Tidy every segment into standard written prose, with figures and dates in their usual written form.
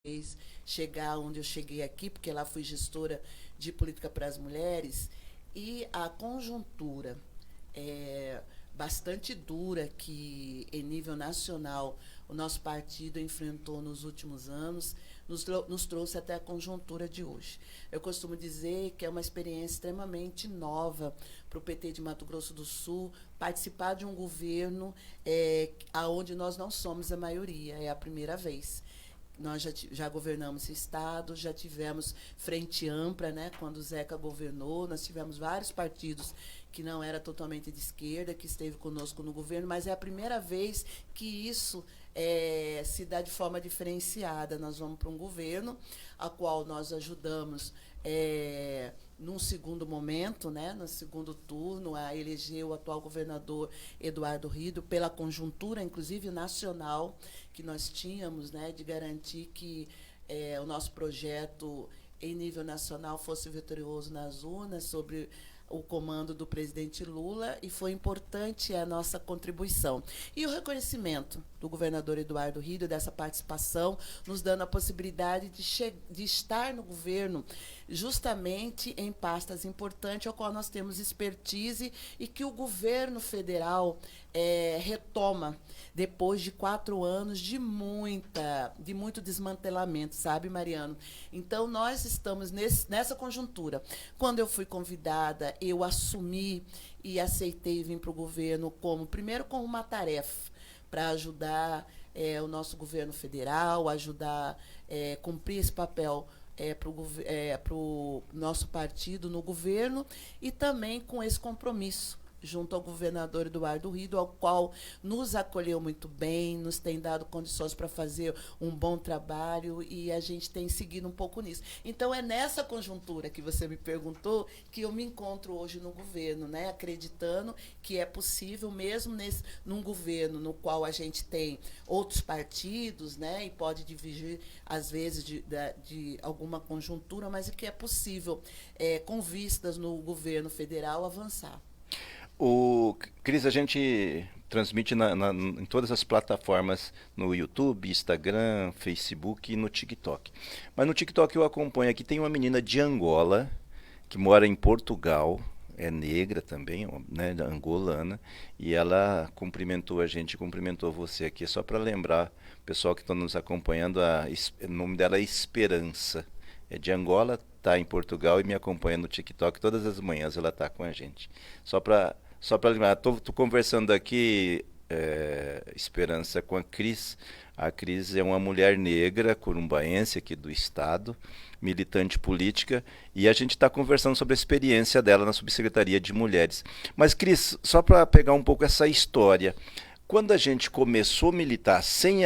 fez chegar onde eu cheguei aqui, porque lá fui gestora de política para as mulheres, e a conjuntura é, bastante dura que, em nível nacional, o nosso partido enfrentou nos últimos anos, nos trouxe até a conjuntura de hoje. Eu costumo dizer que é uma experiência extremamente nova para o PT de Mato Grosso do Sul participar de um governo onde nós não somos a maioria, é a primeira vez. Nós já governamos esse estado, já tivemos frente ampla, né, quando o Zeca governou, nós tivemos vários partidos que não era totalmente de esquerda, que esteve conosco no governo, mas é a primeira vez que isso se dá de forma diferenciada. Nós vamos para um governo a qual nós ajudamos num segundo momento, né, no segundo turno, a eleger o atual governador Eduardo Rido, pela conjuntura, inclusive nacional, que nós tínhamos, né, de garantir que o nosso projeto em nível nacional fosse vitorioso nas urnas, sobre o comando do presidente Lula, e foi importante a nossa contribuição. E o reconhecimento do governador Eduardo Rido, dessa participação, nos dando a possibilidade de estar no governo justamente em pastas importantes, ao qual nós temos expertise e que o governo federal retoma depois de 4 anos de muito desmantelamento, sabe, Mariano? Então, nós estamos nessa conjuntura. Quando eu fui convidada, eu assumi e aceitei vir para o governo primeiro como uma tarefa para ajudar o nosso governo federal, ajudar cumprir esse papel para o nosso partido no governo, e também com esse compromisso junto ao governador Eduardo Rido, ao qual nos acolheu muito bem, nos tem dado condições para fazer um bom trabalho, e a gente tem seguido um pouco nisso. Então, é nessa conjuntura que você me perguntou que eu me encontro hoje no governo, né, acreditando que é possível, mesmo num governo no qual a gente tem outros partidos, né, e pode divergir, às vezes, de alguma conjuntura, mas que é possível, com vistas no governo federal, avançar. Cris, a gente transmite em todas as plataformas, no YouTube, Instagram, Facebook e no TikTok. Mas no TikTok eu acompanho aqui, tem uma menina de Angola, que mora em Portugal, é negra também, né, angolana, e ela cumprimentou a gente, cumprimentou você aqui, só para lembrar, pessoal que está nos acompanhando, o nome dela é Esperança. É de Angola, está em Portugal e me acompanha no TikTok todas as manhãs, ela está com a gente. Só para lembrar, tô conversando aqui, Esperança, com a Cris. A Cris é uma mulher negra, corumbaense aqui do estado, militante política, e a gente está conversando sobre a experiência dela na Subsecretaria de Mulheres. Mas, Cris, só para pegar um pouco essa história, quando a gente começou a militar sem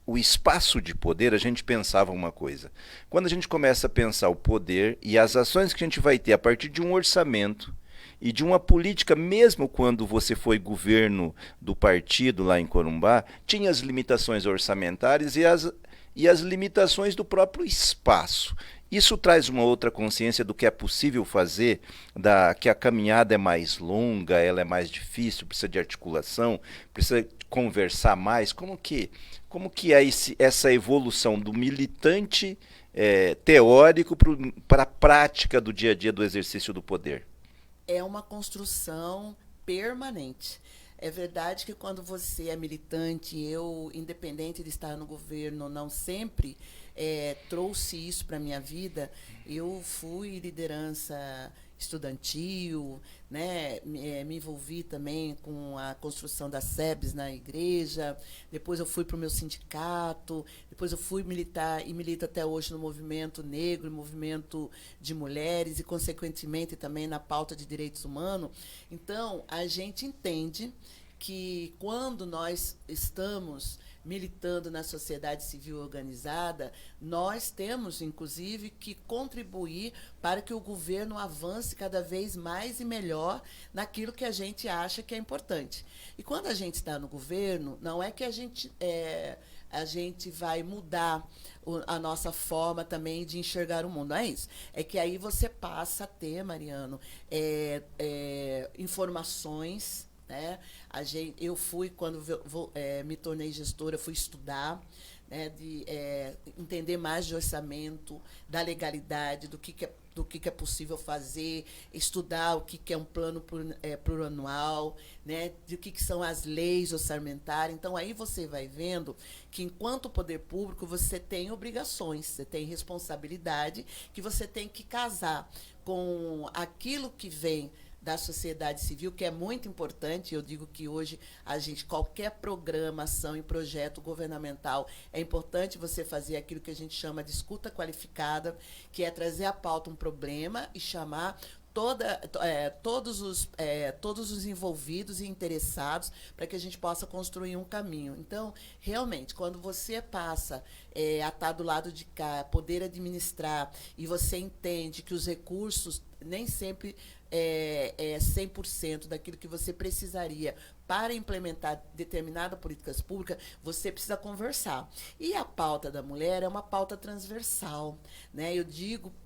o espaço de poder, a gente pensava uma coisa. Quando a gente começa a pensar o poder e as ações que a gente vai ter a partir de um orçamento e de uma política, mesmo quando você foi governo do partido lá em Corumbá, tinha as limitações orçamentárias e as limitações do próprio espaço. Isso traz uma outra consciência do que é possível fazer, que a caminhada é mais longa, ela é mais difícil, precisa de articulação, precisa conversar mais. Como que é essa evolução do militante teórico para a prática do dia a dia do exercício do poder? É uma construção permanente. É verdade que quando você é militante, eu, independente de estar no governo, não sempre trouxe isso para a minha vida. Eu fui liderança estudantil, né? Me envolvi também com a construção das SEBs na igreja, depois eu fui para o meu sindicato, depois eu fui militar e milito até hoje no movimento negro, movimento de mulheres e, consequentemente, também na pauta de direitos humanos. Então, a gente entende que quando nós estamos militando na sociedade civil organizada, nós temos, inclusive, que contribuir para que o governo avance cada vez mais e melhor naquilo que a gente acha que é importante. E quando a gente está no governo, não é que a gente vai mudar a nossa forma também de enxergar o mundo. Não é isso. É que aí você passa a ter, Mariano, informações, né? Eu fui, quando me tornei gestora, fui estudar, né, de entender mais de orçamento, da legalidade, do que é possível fazer, estudar o que é um plano plurianual, né, de que são as leis orçamentárias. Então, aí você vai vendo que, enquanto poder público, você tem obrigações, você tem responsabilidade, que você tem que casar com aquilo que vem da sociedade civil, que é muito importante. Eu digo que hoje qualquer programação e projeto governamental, é importante você fazer aquilo que a gente chama de escuta qualificada, que é trazer à pauta um problema e chamar todos os envolvidos e interessados para que a gente possa construir um caminho. Então, realmente, quando você passa a estar do lado de cá, poder administrar, e você entende que os recursos nem sempre é 100% daquilo que você precisaria para implementar determinada políticas públicas, você precisa conversar. E a pauta da mulher é uma pauta transversal, né? Eu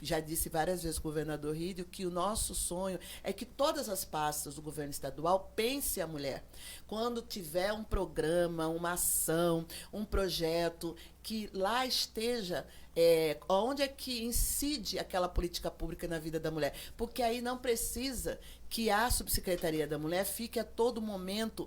já disse várias vezes com o governador Rídio, que o nosso sonho é que todas as pastas do governo estadual pense a mulher. Quando tiver um programa, uma ação, um projeto, que lá esteja onde é que incide aquela política pública na vida da mulher. Porque aí não precisa que a Subsecretaria da Mulher fique a todo momento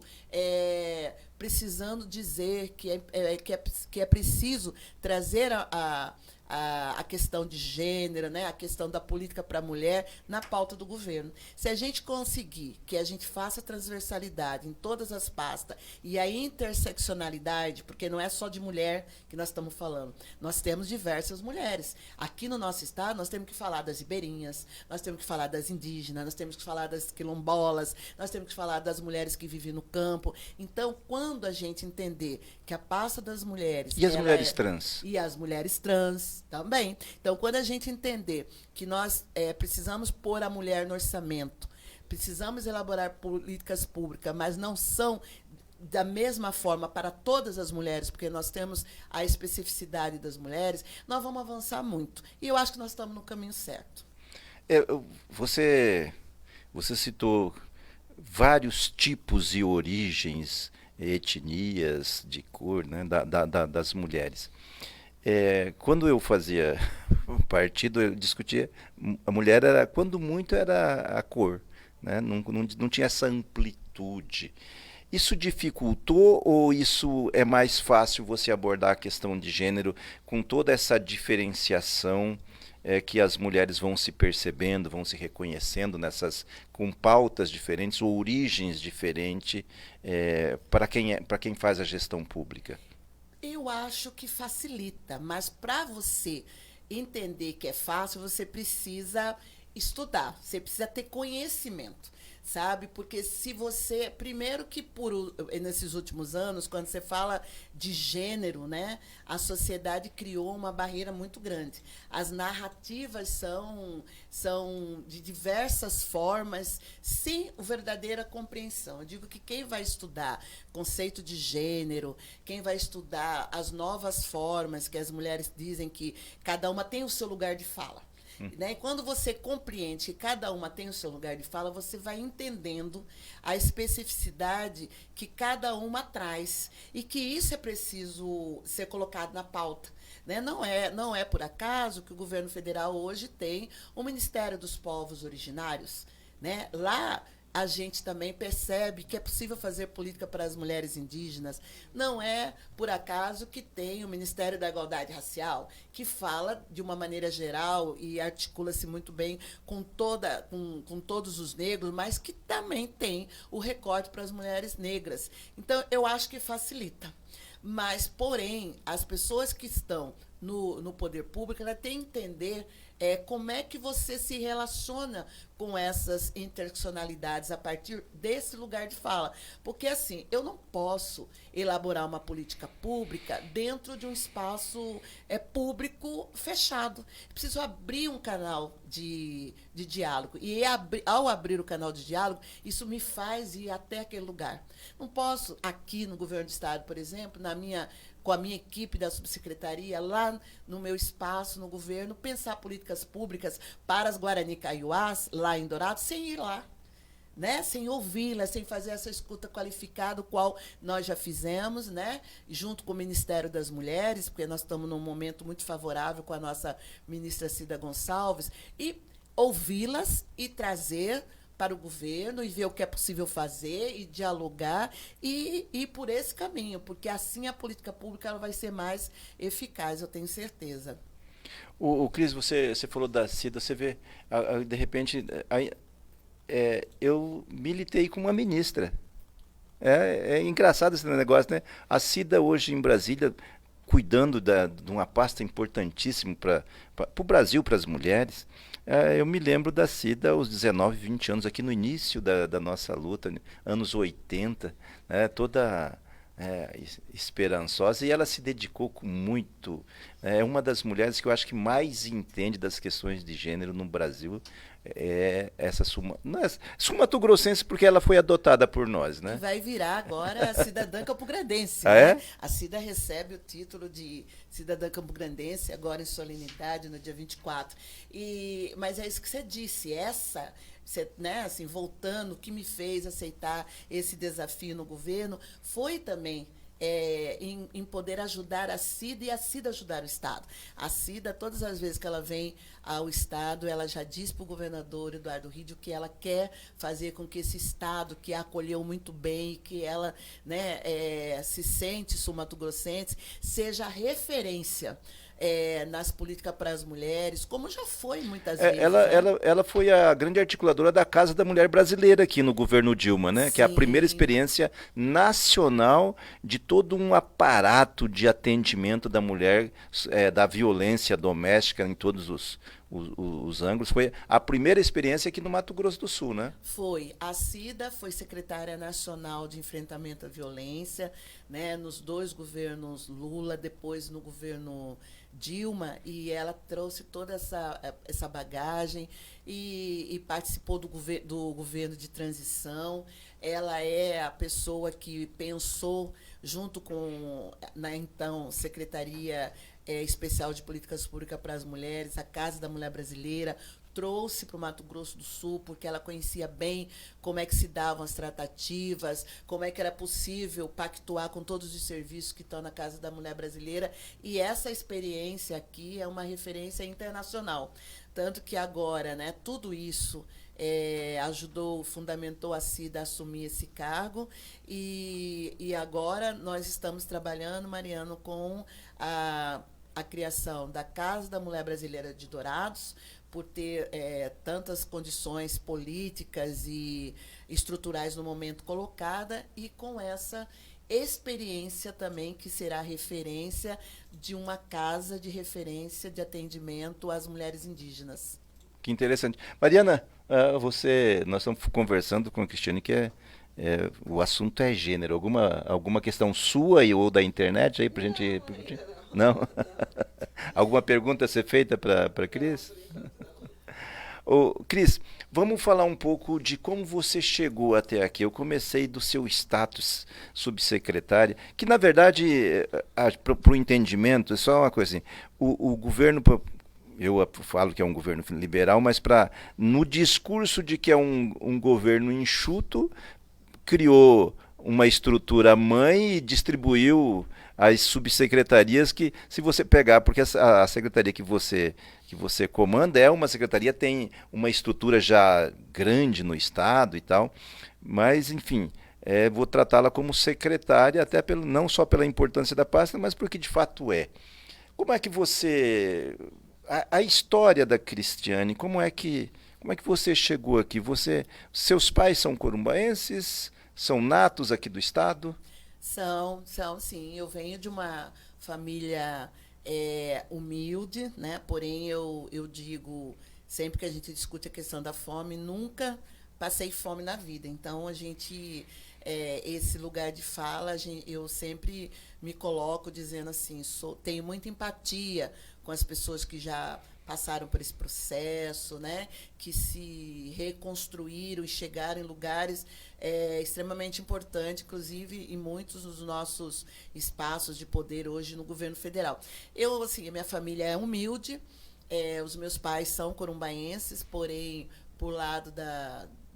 precisando dizer que é preciso trazer a questão de gênero, né, a questão da política para a mulher na pauta do governo. Se a gente conseguir que a gente faça transversalidade em todas as pastas e a interseccionalidade, porque não é só de mulher que nós estamos falando, nós temos diversas mulheres. Aqui no nosso estado, nós temos que falar das ribeirinhas, nós temos que falar das indígenas, nós temos que falar das quilombolas, nós temos que falar das mulheres que vivem no campo. Então, quando a gente entender que a pasta das mulheres... E as mulheres trans? E as mulheres trans também. Então, quando a gente entender que nós precisamos pôr a mulher no orçamento, precisamos elaborar políticas públicas, mas não são da mesma forma para todas as mulheres, porque nós temos a especificidade das mulheres, nós vamos avançar muito. E eu acho que nós estamos no caminho certo. Você citou vários tipos e origens, etnias, de cor, né, das mulheres. Quando eu fazia o partido, eu discutia, a mulher era, quando muito, era a cor, né? Não tinha essa amplitude. Isso dificultou ou isso é mais fácil você abordar a questão de gênero com toda essa diferenciação que as mulheres vão se percebendo, vão se reconhecendo com pautas diferentes ou origens diferentes para quem faz a gestão pública? Eu acho que facilita, mas para você entender que é fácil, você precisa estudar, você precisa ter conhecimento, sabe? Porque se você, primeiro que nesses últimos anos, quando você fala de gênero, né, a sociedade criou uma barreira muito grande. As narrativas são de diversas formas, sem verdadeira compreensão. Eu digo que quem vai estudar conceito de gênero, quem vai estudar as novas formas que as mulheres dizem que cada uma tem o seu lugar de fala. Né? E quando você compreende que cada uma tem o seu lugar de fala, você vai entendendo a especificidade que cada uma traz e que isso é preciso ser colocado na pauta. Né? Não é por acaso que o governo federal hoje tem o Ministério dos Povos Originários. Né? Lá a gente também percebe que é possível fazer política para as mulheres indígenas. Não é por acaso que tem o Ministério da Igualdade Racial, que fala de uma maneira geral e articula-se muito bem com todos os negros, mas que também tem o recorte para as mulheres negras. Então, eu acho que facilita. Mas, porém, as pessoas que estão no poder público, ela tem que entender como é que você se relaciona com essas interseccionalidades a partir desse lugar de fala. Porque, assim, eu não posso elaborar uma política pública dentro de um espaço público fechado. Preciso abrir um canal de diálogo. E ao abrir o canal de diálogo, isso me faz ir até aquele lugar. Não posso, aqui no governo do estado, por exemplo, com a minha equipe da subsecretaria, lá no meu espaço, no governo, pensar políticas públicas para as Guarani Kaiowás, lá em Dourados, sem ir lá. né, sem ouvi-la, sem fazer essa escuta qualificada, o qual nós já fizemos, né, junto com o Ministério das Mulheres, porque nós estamos num momento muito favorável com a nossa ministra Cida Gonçalves, e ouvi-las e trazer para o governo e ver o que é possível fazer e dialogar e ir por esse caminho, porque assim a política pública ela vai ser mais eficaz, eu tenho certeza. Cris, você falou da Cida, você vê, de repente, eu militei com uma ministra. É engraçado esse negócio, né? A Cida hoje em Brasília, cuidando de uma pasta importantíssima para o Brasil, para as mulheres. Eu me lembro da Cida aos 19, 20 anos, aqui no início da nossa luta, né? Anos 80, né? Toda esperançosa, e ela se dedicou com muito. É uma das mulheres que eu acho que mais entende das questões de gênero no Brasil. Essa não é sul-mato-grossense porque ela foi adotada por nós, E né? vai virar agora cidadã campograndense, Ah, né? é? A Cida recebe o título de cidadã campograndense agora em solenidade no dia 24. Mas é isso que você disse, né, assim, voltando, o que me fez aceitar esse desafio no governo foi também em poder ajudar a Cida e a Cida ajudar o Estado. A Cida, todas as vezes que ela vem ao Estado, ela já diz para o governador Eduardo Ridio que ela quer fazer com que esse Estado, que a acolheu muito bem, que ela, né, se sente sul-mato-grossense, seja referência nas políticas para as mulheres, como já foi muitas vezes. Né? Ela foi a grande articuladora da Casa da Mulher Brasileira aqui no governo Dilma, né? Que é a primeira Sim. experiência nacional de todo um aparato de atendimento da mulher, da violência doméstica em todos os ângulos. Foi a primeira experiência aqui no Mato Grosso do Sul, né? Foi. A Cida foi secretária nacional de enfrentamento à violência, né, nos dois governos Lula, depois no governo Dilma, e ela trouxe toda essa bagagem e participou do governo de transição. Ela é a pessoa que pensou, junto com na então Secretaria Especial de Políticas Públicas para as Mulheres, a Casa da Mulher Brasileira, trouxe para o Mato Grosso do Sul, porque ela conhecia bem como é que se davam as tratativas, como é que era possível pactuar com todos os serviços que estão na Casa da Mulher Brasileira. E essa experiência aqui é uma referência internacional. Tanto que agora, né, tudo isso ajudou, fundamentou a Cida a assumir esse cargo. E agora nós estamos trabalhando, Mariano, com a criação da Casa da Mulher Brasileira de Dourados, por ter tantas condições políticas e estruturais no momento colocada, e com essa experiência também que será referência de uma casa de referência de atendimento às mulheres indígenas. Que interessante. Mariana, nós estamos conversando com a Cristiane que o assunto é gênero. Alguma questão sua ou da internet aí pra gente repercutir? Não? Alguma pergunta a ser feita para Cris? Cris, vamos falar um pouco de como você chegou até aqui. Eu comecei do seu status subsecretária, que na verdade, para o entendimento, é só uma coisa assim, o governo, eu falo que é um governo liberal, mas no discurso de que é um governo enxuto, criou uma estrutura mãe e distribuiu as subsecretarias que, se você pegar, porque a secretaria que você comanda é uma secretaria, tem uma estrutura já grande no Estado e tal, mas, enfim, vou tratá-la como secretária, até não só pela importância da pasta, mas porque de fato é. Como é que você... A história da Cristiane, como é que você chegou aqui? Seus pais são corumbaenses? São natos aqui do Estado? São, sim. Eu venho de uma família humilde, né? Porém, eu digo, sempre que a gente discute a questão da fome, nunca passei fome na vida. Então, esse lugar de fala, eu sempre me coloco dizendo assim, tenho muita empatia com as pessoas que já passaram por esse processo, né, que se reconstruíram e chegaram em lugares extremamente importantes, inclusive em muitos dos nossos espaços de poder hoje no governo federal. A minha família é humilde, os meus pais são corumbaenses, porém, por lado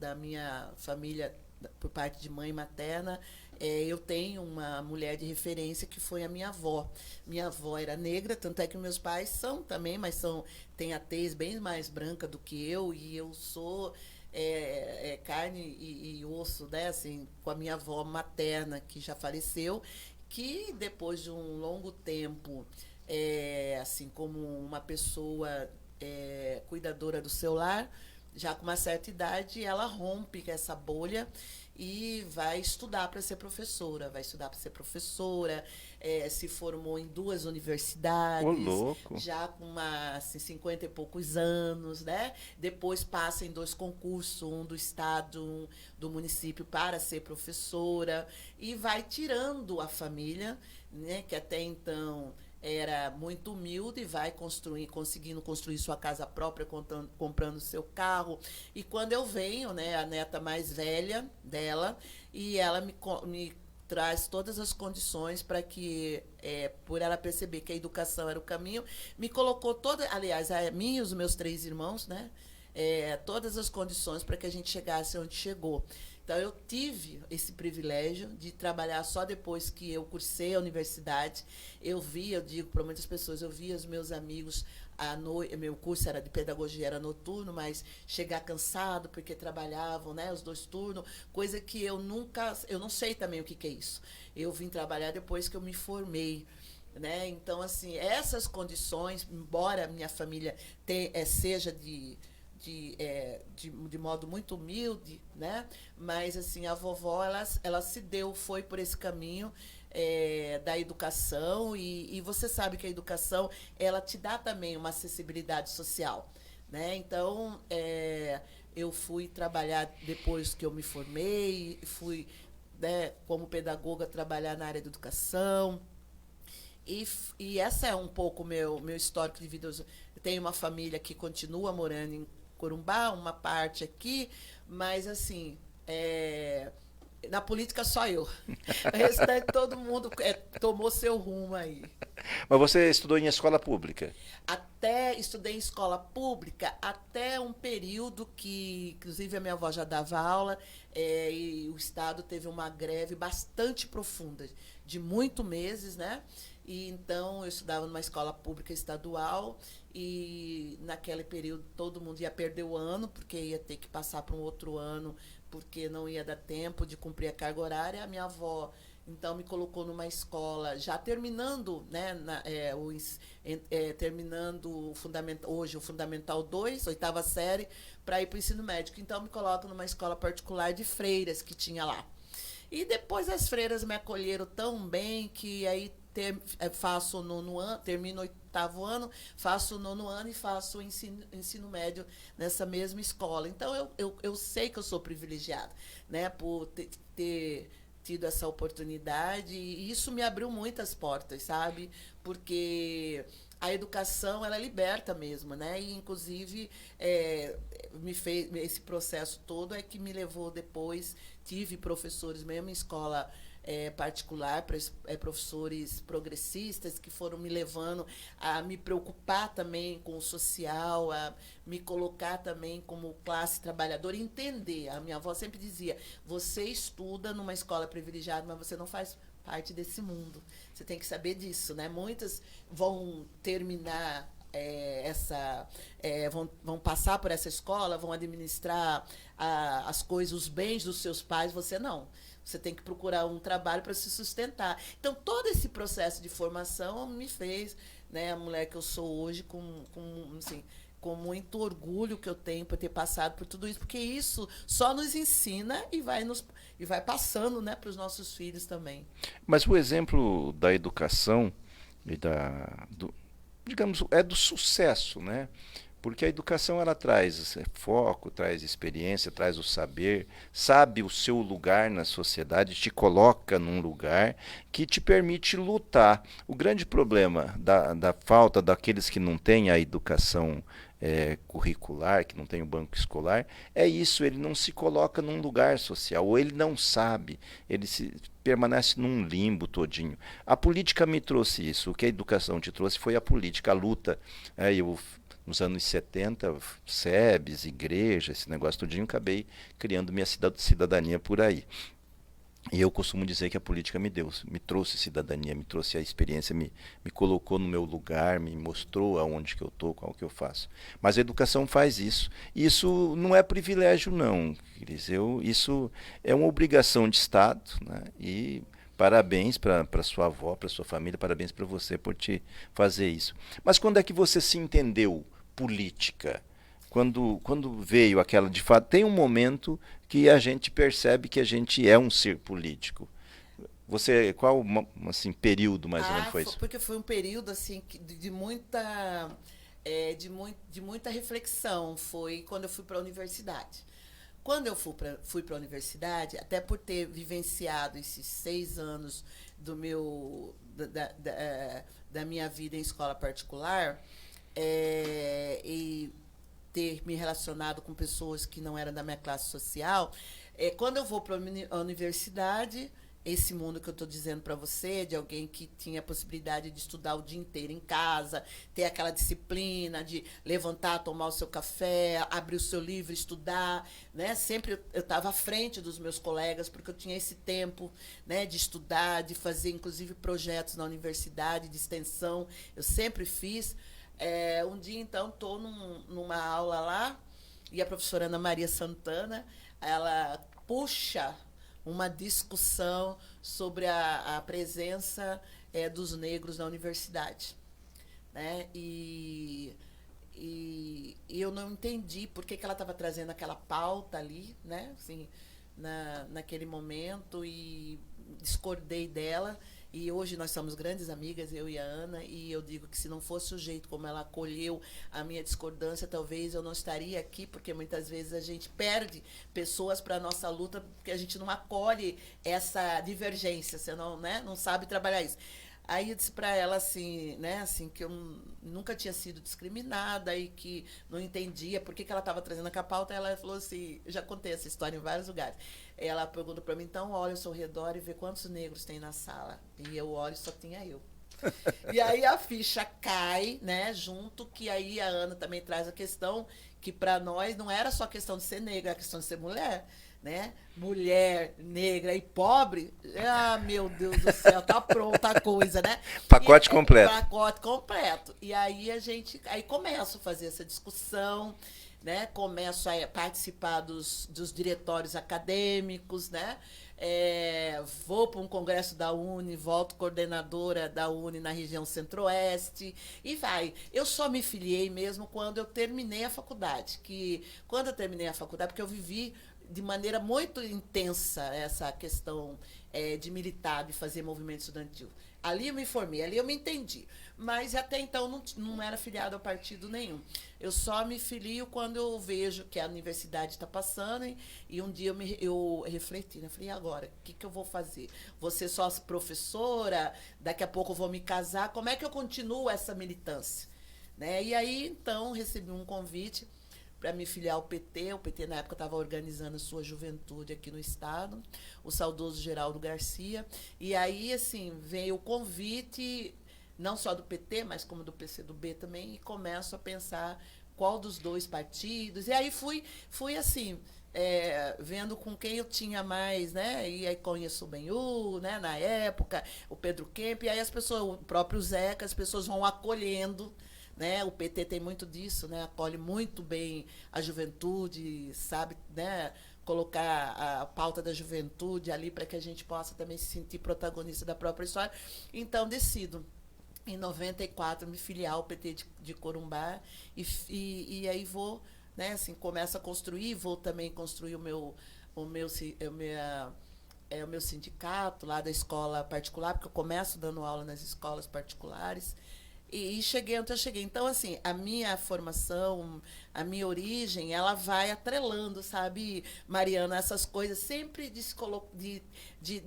da minha família, por parte de mãe materna, eu tenho uma mulher de referência que foi a minha avó. Minha avó era negra, tanto é que meus pais são também, mas têm a tez bem mais branca do que eu, e eu sou carne e osso, né, assim, com a minha avó materna, que já faleceu, que depois de um longo tempo, assim, como uma pessoa cuidadora do seu lar, já com uma certa idade, ela rompe com essa bolha e vai estudar para ser professora. Vai estudar para ser professora, se formou em 2 Ô, universidades, louco. já com assim, 50 e poucos anos, né? Depois passa em 2 concursos, um do estado, um do município, para ser professora, e vai tirando a família, né, que até então era muito humilde, vai conseguindo construir sua casa própria, comprando seu carro. E quando eu venho, né, a neta mais velha dela, e ela me traz todas as condições para que, por ela perceber que a educação era o caminho, me colocou aliás, a mim e os meus 3 irmãos, né, todas as condições para que a gente chegasse onde chegou. Então, eu tive esse privilégio de trabalhar só depois que eu cursei a universidade. Eu digo para muitas pessoas, eu via os meus amigos, meu curso era de pedagogia, era noturno, mas chegar cansado porque trabalhavam, né, os 2 turnos, coisa que eu não sei também o que é isso. Eu vim trabalhar depois que eu me formei. Né? Então, assim, essas condições, embora minha família seja de modo muito humilde, né? Mas assim, a vovó ela foi por esse caminho da educação, e você sabe que a educação ela te dá também uma acessibilidade social, né? Então, eu fui trabalhar depois que eu me formei, fui, né, como pedagoga, trabalhar na área da educação. E essa é um pouco meu histórico de vida. Eu tenho uma família que continua morando em Corumbá, uma parte aqui, mas assim, na política só eu. O restante todo mundo tomou seu rumo aí. Mas você estudou em escola pública? Estudei em escola pública até um período que, inclusive, a minha avó já dava aula, e o Estado teve uma greve bastante profunda, de muitos meses, né? E então eu estudava numa escola pública estadual, e naquele período todo mundo ia perder o ano, porque ia ter que passar para um outro ano, porque não ia dar tempo de cumprir a carga horária. A minha avó então me colocou numa escola já terminando, né, terminando hoje o Fundamental 2, 8ª série, para ir para o ensino médio. Então me coloco numa escola particular de freiras que tinha lá. E depois as freiras me acolheram tão bem que aí faço o 9º ano, termino o 8º ano, faço o 9º ano e faço o ensino médio nessa mesma escola. Então, eu sei que eu sou privilegiada, né, por ter tido essa oportunidade, e isso me abriu muitas portas, sabe? Porque a educação, ela liberta mesmo, né? E, inclusive, esse processo todo é que me levou depois, tive professores mesmo em escola particular, professores progressistas que foram me levando a me preocupar também com o social, a me colocar também como classe trabalhadora, entender. A minha avó sempre dizia, você estuda numa escola privilegiada, mas você não faz parte desse mundo. Você tem que saber disso, né? Muitas vão terminar vão passar por essa escola, vão administrar as coisas, os bens dos seus pais, você não. Você tem que procurar um trabalho para se sustentar. Então, todo esse processo de formação me fez, né, a mulher que eu sou hoje, assim, com muito orgulho que eu tenho por ter passado por tudo isso, porque isso só nos ensina e vai passando, né, para os nossos filhos também. Mas o exemplo da educação e digamos, é do sucesso, né? Porque a educação ela traz foco, traz experiência, traz o saber, sabe o seu lugar na sociedade, te coloca num lugar que te permite lutar. O grande problema da falta daqueles que não têm a educação curricular, que não tem o banco escolar, é isso, ele não se coloca num lugar social, ou ele não sabe, permanece num limbo todinho. A política me trouxe isso, o que a educação te trouxe foi a política, a luta. Nos anos 70, SEBS, igreja, esse negócio todinho, acabei criando minha cidadania por aí. E eu costumo dizer que a política me trouxe cidadania, me trouxe a experiência, me colocou no meu lugar, me mostrou aonde que eu estou, qual que eu faço. Mas a educação faz isso. Isso não é privilégio, não, Cris. Isso é uma obrigação de Estado, né? E parabéns para sua avó, para sua família, parabéns para você por te fazer isso. Mas quando é que você se entendeu política? Quando veio aquela, de fato, tem um momento que a gente percebe que a gente é um ser político. Qual assim, período mais ou menos foi isso? Porque foi um período assim de muita de muita reflexão. Foi quando eu fui para a universidade. Quando eu fui para a universidade, até por ter vivenciado esses 6 anos da minha vida em escola particular, e ter me relacionado com pessoas que não eram da minha classe social, quando eu vou para a universidade, esse mundo que eu estou dizendo para você, de alguém que tinha a possibilidade de estudar o dia inteiro em casa, ter aquela disciplina de levantar, tomar o seu café, abrir o seu livro, estudar, né? Sempre eu estava à frente dos meus colegas, porque eu tinha esse tempo, né, de estudar, de fazer, inclusive, projetos na universidade, de extensão, eu sempre fiz. Um dia, então, estou numa aula lá, e a professora Ana Maria Santana, ela puxa uma discussão sobre a presença dos negros na universidade, né? E eu não entendi por que ela estava trazendo aquela pauta ali, né? Assim, naquele momento, e discordei dela. E hoje nós somos grandes amigas, eu e a Ana, e eu digo que se não fosse o jeito como ela acolheu a minha discordância, talvez eu não estaria aqui, porque muitas vezes a gente perde pessoas para a nossa luta, porque a gente não acolhe essa divergência, você não, né, não sabe trabalhar isso. Aí eu disse para ela assim, né, assim, que eu nunca tinha sido discriminada e que não entendia por que ela estava trazendo a pauta. Ela falou assim, eu já contei essa história em vários lugares. Ela perguntou para mim, então olha ao seu redor e vê quantos negros tem na sala. E eu olho e só tinha eu. E aí a ficha cai, né, junto, que aí a Ana também traz a questão que para nós não era só questão de ser negra, era questão de ser mulher. Né? Mulher, negra e pobre, meu Deus do céu, tá pronta a coisa, né? Pacote completo. Pacote completo. E aí aí começo a fazer essa discussão, né? Começo a participar dos diretórios acadêmicos, né? Vou para um congresso da Uni, volto coordenadora da Uni na região Centro-Oeste, e vai. Eu só me filiei mesmo quando eu terminei a faculdade, porque eu vivi de maneira muito intensa essa questão de militar, de fazer movimento estudantil. Ali eu me formei, ali eu me entendi. Mas até então não era filiado a partido nenhum. Eu só me filio quando eu vejo que a universidade está passando, e um dia eu refleti, né? Falei, e agora? O que eu vou fazer? Vou ser só professora? Daqui a pouco eu vou me casar? Como é que eu continuo essa militância? Né? E aí, então, recebi um convite para me filiar ao PT. O PT, na época, estava organizando a sua juventude aqui no Estado, o saudoso Geraldo Garcia. E aí, assim, veio o convite, não só do PT, mas como do PCdoB também, e começo a pensar qual dos dois partidos. E aí fui assim, vendo com quem eu tinha mais, né? E aí conheço o Benhu, né? Na época, o Pedro Kemp, e aí as pessoas, o próprio Zeca, as pessoas vão acolhendo. Né? O PT tem muito disso, né? Acolhe muito bem a juventude, sabe, né? Colocar a pauta da juventude ali para que a gente possa também se sentir protagonista da própria história. Então, decido, em 94, me filiar ao PT de Corumbá, e aí vou, né, assim, começo a construir, vou também construir o meu sindicato lá da escola particular, porque eu começo dando aula nas escolas particulares. E cheguei onde eu cheguei. Então, assim, a minha formação, a minha origem, ela vai atrelando, sabe, Mariana, essas coisas sempre de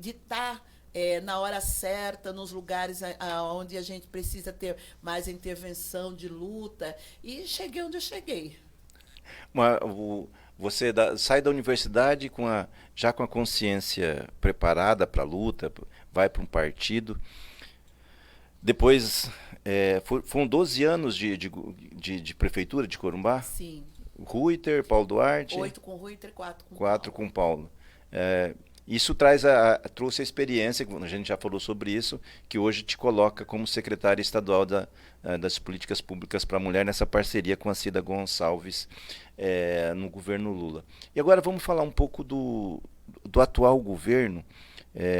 estar na hora certa, nos lugares onde a gente precisa ter mais intervenção de luta. E cheguei onde eu cheguei. Você sai da universidade já com a consciência preparada para a luta, vai para um partido. Depois, foram 12 anos de prefeitura de Corumbá? Sim. Ruiter, Paulo Duarte? 8 com Ruiter, 4 com 4 Paulo. com Paulo. Isso trouxe a experiência, a gente já falou sobre isso, que hoje te coloca como secretária estadual das políticas públicas para a mulher, nessa parceria com a Cida Gonçalves no governo Lula. E agora vamos falar um pouco do atual governo.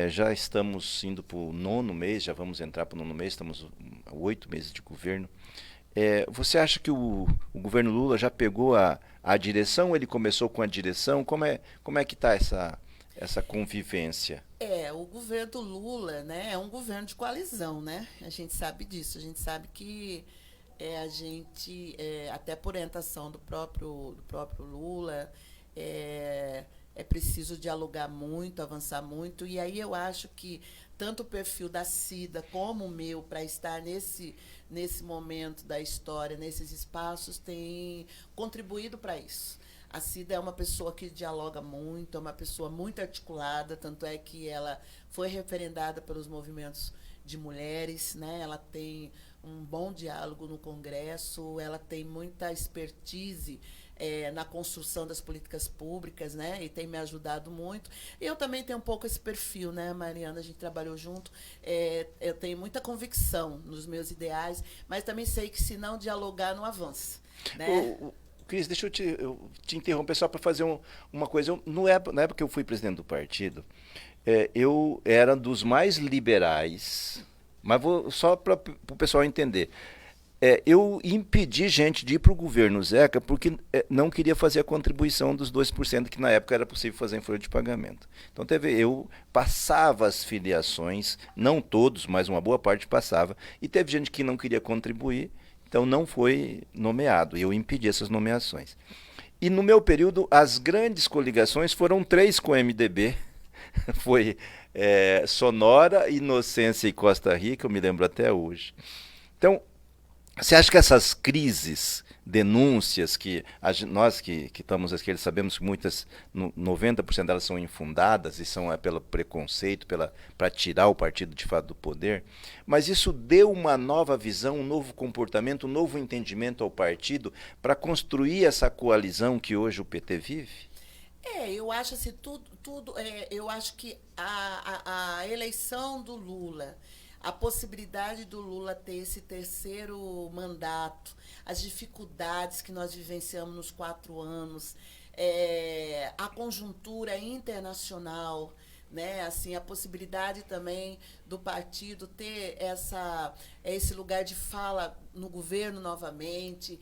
Já estamos indo para o 9º mês, já vamos entrar para o 9º mês, estamos há 8 meses de governo. Você acha que o governo Lula já pegou a direção? Ele começou com a direção? Como é que está essa convivência? O governo do Lula, né, é um governo de coalizão, né? A gente sabe disso. A gente sabe que a gente, até por orientação do próprio Lula, é preciso dialogar muito, avançar muito. E aí eu acho que tanto o perfil da Cida como o meu, para estar nesse momento da história, nesses espaços, tem contribuído para isso. A Cida é uma pessoa que dialoga muito, é uma pessoa muito articulada, tanto é que ela foi referendada pelos movimentos de mulheres, né? Ela tem um bom diálogo no Congresso, ela tem muita expertise na construção das políticas públicas, né? E tem me ajudado muito. Eu também tenho um pouco esse perfil, né, Mariana? A gente trabalhou junto. Eu tenho muita convicção nos meus ideais, mas também sei que se não dialogar, não avança, né? Cris, deixa eu te interromper só para fazer uma coisa. Na época que eu fui presidente do partido, eu era dos mais liberais, mas só para o pessoal entender. Eu impedi gente de ir para o governo Zeca porque não queria fazer a contribuição dos 2% que na época era possível fazer em folha de pagamento. Então eu passava as filiações, não todos, mas uma boa parte passava, e teve gente que não queria contribuir, então não foi nomeado, e eu impedi essas nomeações. E no meu período, as grandes coligações foram 3 com o MDB, foi Sonora, Inocência e Costa Rica, eu me lembro até hoje. Então, você acha que essas crises, denúncias, que nós que estamos à esquerda sabemos que muitas, 90% delas são infundadas e são pelo preconceito, para tirar o partido de fato do poder, mas isso deu uma nova visão, um novo comportamento, um novo entendimento ao partido para construir essa coalizão que hoje o PT vive? Eu acho assim, eu acho que a eleição do Lula, a possibilidade do Lula ter esse terceiro mandato, as dificuldades que nós vivenciamos nos 4 anos, a conjuntura internacional, né? Assim, a possibilidade também do partido ter esse lugar de fala no governo novamente,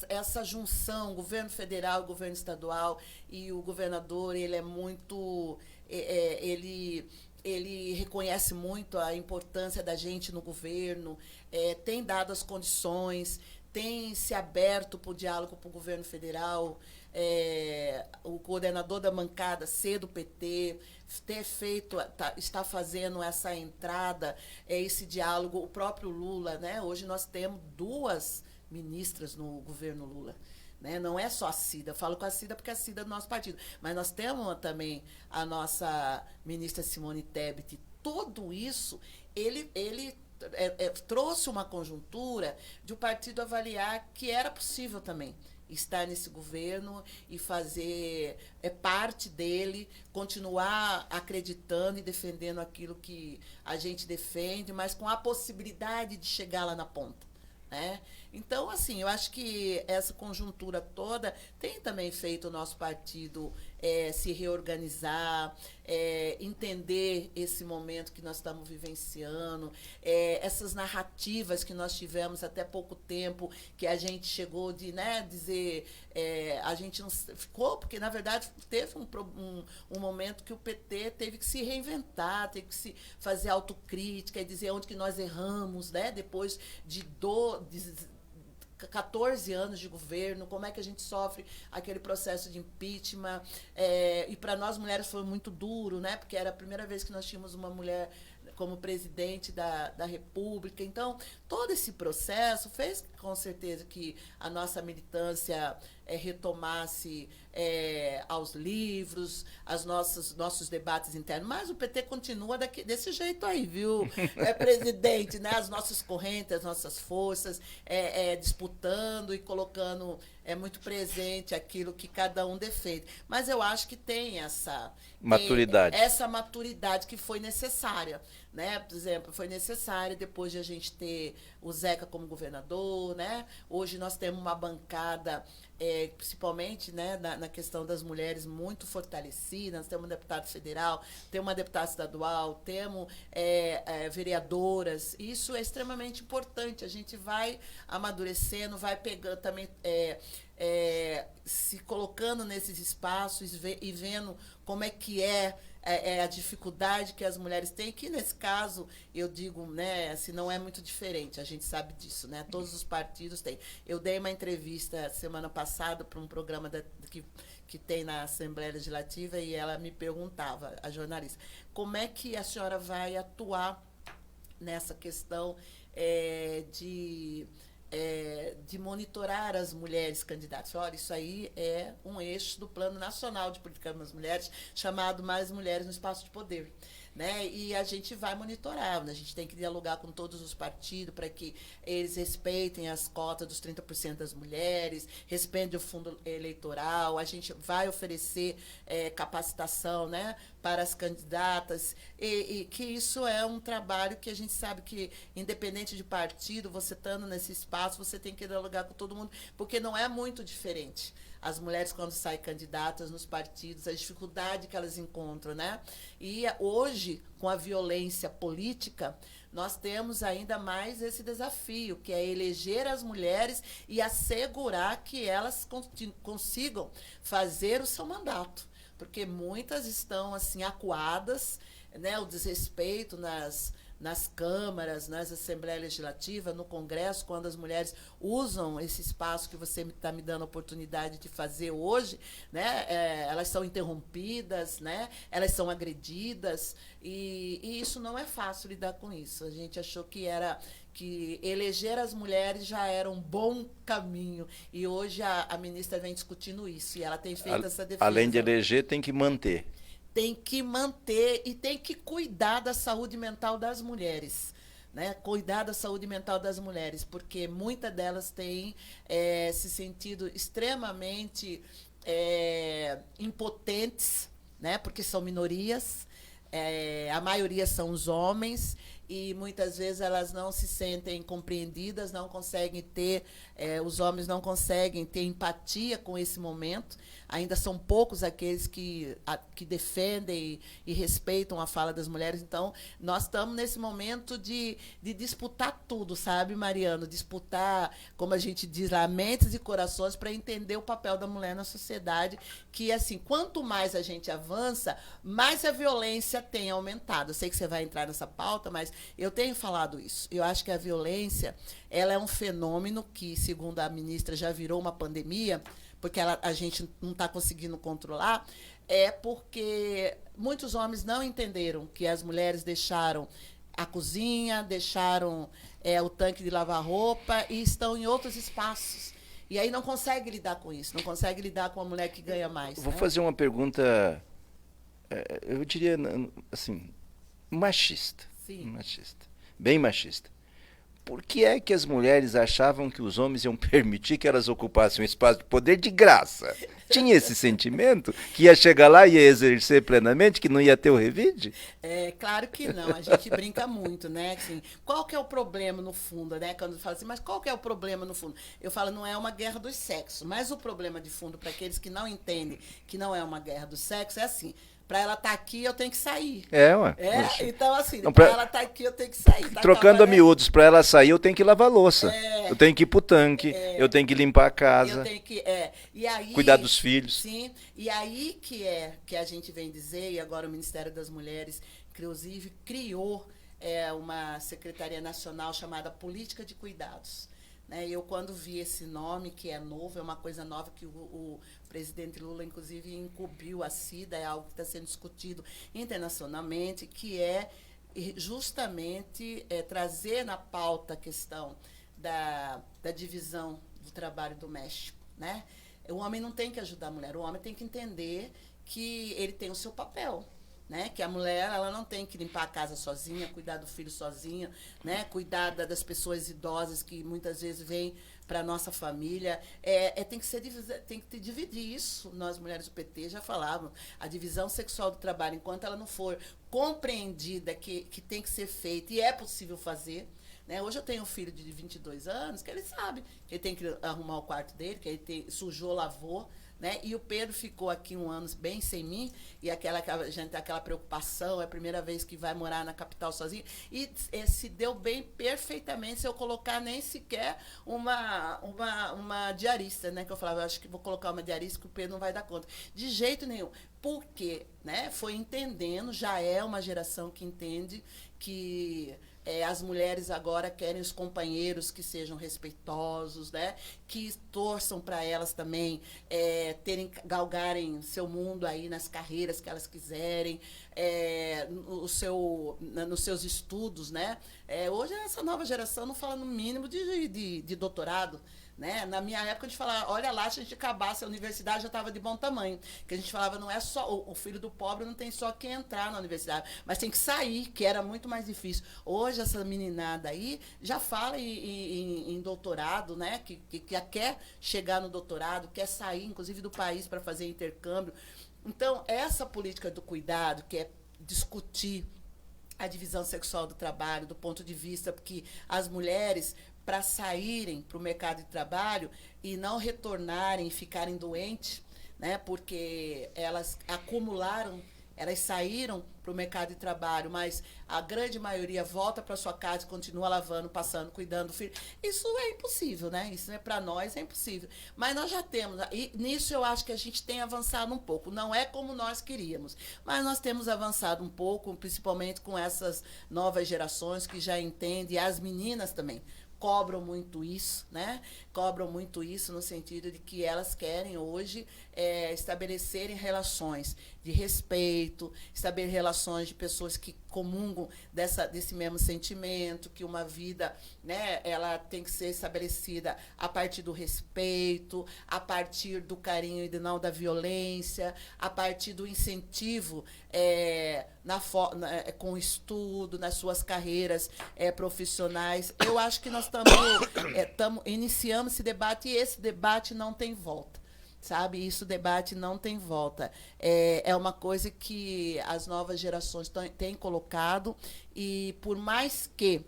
essa junção, governo federal, governo estadual, e o governador, ele é muito... ele reconhece muito a importância da gente no governo, tem dado as condições, tem se aberto para o diálogo com o governo federal, o coordenador da bancada ser do PT, está fazendo essa entrada, esse diálogo, o próprio Lula, né? Hoje nós temos 2 ministras no governo Lula. Né? Não é só a Cida, eu falo com a Cida porque a Cida é do nosso partido, mas nós temos também a nossa ministra Simone Tebet. Tudo isso, ele trouxe uma conjuntura de o partido avaliar que era possível também estar nesse governo e fazer parte dele, continuar acreditando e defendendo aquilo que a gente defende, mas com a possibilidade de chegar lá na ponta. Né? Então, assim, eu acho que essa conjuntura toda tem também feito o nosso partido se reorganizar, entender esse momento que nós estamos vivenciando, essas narrativas que nós tivemos até pouco tempo, que a gente chegou de, né, dizer, a gente não ficou, porque, na verdade, teve um momento que o PT teve que se reinventar, teve que se fazer autocrítica e dizer onde que nós erramos, né, depois de 14 anos de governo, como é que a gente sofre aquele processo de impeachment. E para nós mulheres foi muito duro, né? Porque era a primeira vez que nós tínhamos uma mulher como presidente da República. Então, todo esse processo fez, com certeza, que a nossa militância retomasse aos livros, nossos debates internos. Mas o PT continua desse jeito aí, viu, presidente? Né? As nossas correntes, as nossas forças disputando e colocando muito presente aquilo que cada um defende. Mas eu acho que tem maturidade. Essa maturidade que foi necessária. Né? Por exemplo, foi necessário depois de a gente ter o Zeca como governador, né? Hoje nós temos uma bancada, principalmente, né, na questão das mulheres, muito fortalecida. Nós temos um deputado federal, temos uma deputada estadual, temos vereadoras. Isso é extremamente importante. A gente vai amadurecendo, vai pegando também, se colocando nesses espaços e vendo como é que a dificuldade que as mulheres têm, que nesse caso, eu digo, né, assim, não é muito diferente, a gente sabe disso, né? Todos os partidos têm. Eu dei uma entrevista semana passada para um programa que tem na Assembleia Legislativa e ela me perguntava, a jornalista, como é que a senhora vai atuar nessa questão de monitorar as mulheres candidatas. Olha, isso aí é um eixo do Plano Nacional de Política das Mulheres, chamado Mais Mulheres no Espaço de Poder. Né? E a gente vai monitorar, né? A gente tem que dialogar com todos os partidos para que eles respeitem as cotas dos 30% das mulheres, respeitem o fundo eleitoral, a gente vai oferecer capacitação, né, para as candidatas, e que isso é um trabalho que a gente sabe que, independente de partido, você estando nesse espaço, você tem que dialogar com todo mundo, porque não é muito diferente. As mulheres, quando saem candidatas nos partidos, a dificuldade que elas encontram, né? E hoje, com a violência política, nós temos ainda mais esse desafio, que é eleger as mulheres e assegurar que elas consigam fazer o seu mandato. Porque muitas estão assim acuadas, né? O desrespeito nas câmaras, nas Assembleias Legislativas, no Congresso, quando as mulheres usam esse espaço que você está me dando a oportunidade de fazer hoje, né? Elas são interrompidas, né? Elas são agredidas, e isso não é fácil lidar com isso. A gente achou que eleger as mulheres já era um bom caminho, e hoje a ministra vem discutindo isso, e ela tem feito essa defesa. Além de eleger, tem que manter. Tem que manter e tem que cuidar da saúde mental das mulheres. Né? Cuidar da saúde mental das mulheres, porque muitas delas têm se sentido extremamente impotentes, né? Porque são minorias, a maioria são os homens, e muitas vezes elas não se sentem compreendidas, não conseguem ter, os homens não conseguem ter empatia com esse momento. Ainda são poucos aqueles que defendem e respeitam a fala das mulheres. Então, nós estamos nesse momento de disputar tudo, sabe, Mariano? Disputar, como a gente diz lá, mentes e corações para entender o papel da mulher na sociedade, que, assim, quanto mais a gente avança, mais a violência tem aumentado. Eu sei que você vai entrar nessa pauta, mas eu tenho falado isso. Eu acho que a violência, ela é um fenômeno que, segundo a ministra, já virou uma pandemia, porque a gente não está conseguindo controlar, porque muitos homens não entenderam que as mulheres deixaram a cozinha, deixaram o tanque de lavar roupa e estão em outros espaços. E aí não consegue lidar com isso, não consegue lidar com a mulher que ganha mais. Vou fazer uma pergunta, eu diria, assim, machista. Sim. Machista. Bem machista. Por que é que as mulheres achavam que os homens iam permitir que elas ocupassem um espaço de poder de graça? Tinha esse sentimento que ia chegar lá e ia exercer plenamente, que não ia ter o revide? Claro que não, a gente brinca muito, né? Assim, qual que é o problema no fundo, né? Quando fala assim, mas qual que é o problema no fundo? Eu falo, não é uma guerra dos sexos, mas o problema de fundo, para aqueles que não entendem que não é uma guerra dos sexos, é assim: para ela estar aqui, eu tenho que sair. Ué. Então, assim, não, para ela estar aqui, eu tenho que sair. Trocando a miúdos, para ela sair, eu tenho que lavar louça. Eu tenho que ir pro tanque, eu tenho que limpar a casa. Eu tenho que, e aí, cuidar dos filhos. Sim, e aí que a gente vem dizer, e agora o Ministério das Mulheres, inclusive, criou uma Secretaria Nacional chamada Política de Cuidados. né? Eu, quando vi esse nome, que é novo, é uma coisa nova que o presidente Lula, inclusive, incumbiu a CIDA, é algo que está sendo discutido internacionalmente, que é justamente trazer na pauta a questão da divisão do trabalho doméstico, né? O homem não tem que ajudar a mulher, o homem tem que entender que ele tem o seu papel, né? Que a mulher, ela não tem que limpar a casa sozinha, cuidar do filho sozinha, né? Cuidar das pessoas idosas que muitas vezes vêm para a nossa família. Tem que dividir isso. Nós, mulheres do PT, já falávamos. A divisão sexual do trabalho, enquanto ela não for compreendida que tem que ser feita e é possível fazer, né? Hoje eu tenho um filho de 22 anos que ele sabe que ele tem que arrumar o quarto dele, que ele sujou, lavou, né? E o Pedro ficou aqui um ano bem sem mim, e a gente tem aquela preocupação, é a primeira vez que vai morar na capital sozinho, e se deu bem perfeitamente se eu colocar nem sequer uma diarista, né? Que eu falava, eu acho que vou colocar uma diarista que o Pedro não vai dar conta. De jeito nenhum. Porque, né? Foi entendendo, já é uma geração que entende que as mulheres agora querem os companheiros que sejam respeitosos, né? Que torçam para elas também galgarem seu mundo aí nas carreiras que elas quiserem, nos seus estudos, né? Hoje essa nova geração não fala no mínimo de doutorado. Né? Na minha época, a gente falava, olha lá, se a gente acabasse a universidade, já estava de bom tamanho. Que a gente falava, não é só o filho do pobre não tem só que entrar na universidade, mas tem que sair, que era muito mais difícil. Hoje, essa meninada aí já fala em doutorado, né? Que quer chegar no doutorado, quer sair, inclusive, do país para fazer intercâmbio. Então, essa política do cuidado, que é discutir a divisão sexual do trabalho, do ponto de vista que as mulheres, para saírem para o mercado de trabalho e não retornarem e ficarem doentes, né? Porque elas acumularam, elas saíram para o mercado de trabalho, mas a grande maioria volta para sua casa e continua lavando, passando, cuidando do filho. Isso é impossível, né? Isso para nós é impossível. Mas nós já temos, e nisso eu acho que a gente tem avançado um pouco. Não é como nós queríamos, mas nós temos avançado um pouco, principalmente com essas novas gerações que já entendem, e as meninas também cobram muito isso, né? Cobram muito isso no sentido de que elas querem hoje estabelecerem relações de respeito, estabelecer relações de pessoas que comungam desse mesmo sentimento, que uma vida, né, ela tem que ser estabelecida a partir do respeito, a partir do carinho e não da violência, a partir do incentivo com o estudo, nas suas carreiras profissionais. Eu acho que nós iniciamos esse debate e esse debate não tem volta. Sabe, isso, debate não tem volta. É uma coisa que as novas gerações têm colocado, e por mais que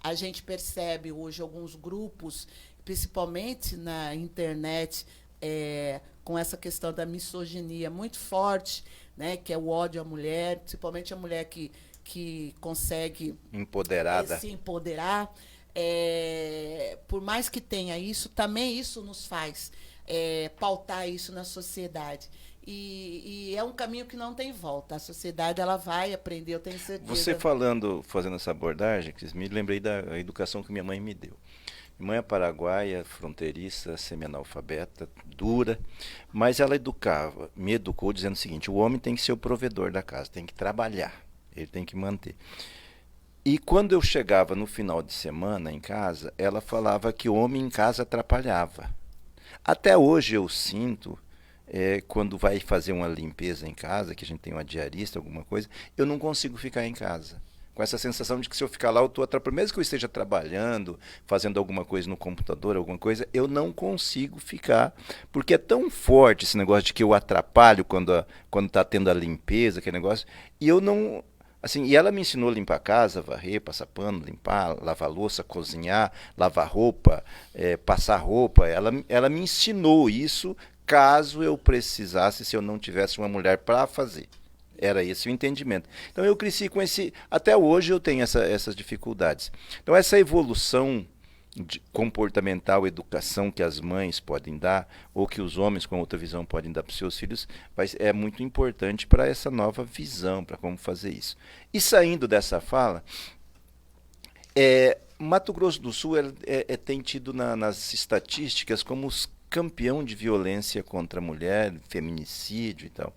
a gente percebe hoje alguns grupos, principalmente na internet, com essa questão da misoginia muito forte, né, que é o ódio à mulher, principalmente a mulher que consegue se empoderar. Por mais que tenha isso, também isso nos faz pautar isso na sociedade. E é um caminho que não tem volta. A sociedade, ela vai aprender, eu tenho certeza. Você fazendo essa abordagem, me lembrei da educação que minha mãe me deu. Minha mãe é paraguaia, fronteiriça, semi-analfabeta, dura, mas ela me educou dizendo o seguinte: o homem tem que ser o provedor da casa, tem que trabalhar, ele tem que manter. E quando eu chegava no final de semana em casa, ela falava que o homem em casa atrapalhava. Até hoje eu sinto, quando vai fazer uma limpeza em casa, que a gente tem uma diarista, alguma coisa, eu não consigo ficar em casa. Com essa sensação de que se eu ficar lá, eu estou atrapalhando. Mesmo que eu esteja trabalhando, fazendo alguma coisa no computador, alguma coisa, eu não consigo ficar. Porque é tão forte esse negócio de que eu atrapalho quando está tendo a limpeza, aquele negócio. E eu não... Assim, e ela me ensinou a limpar a casa, varrer, passar pano, limpar, lavar louça, cozinhar, lavar roupa, passar roupa. Ela me ensinou isso caso eu precisasse, se eu não tivesse uma mulher para fazer. Era esse o entendimento. Então eu cresci com esse... Até hoje eu tenho essas dificuldades. Então essa evolução comportamental, educação que as mães podem dar, ou que os homens com outra visão podem dar para os seus filhos, é muito importante para essa nova visão, para como fazer isso. E saindo dessa fala, Mato Grosso do Sul tem tido nas estatísticas como os campeão de violência contra a mulher, feminicídio e tal.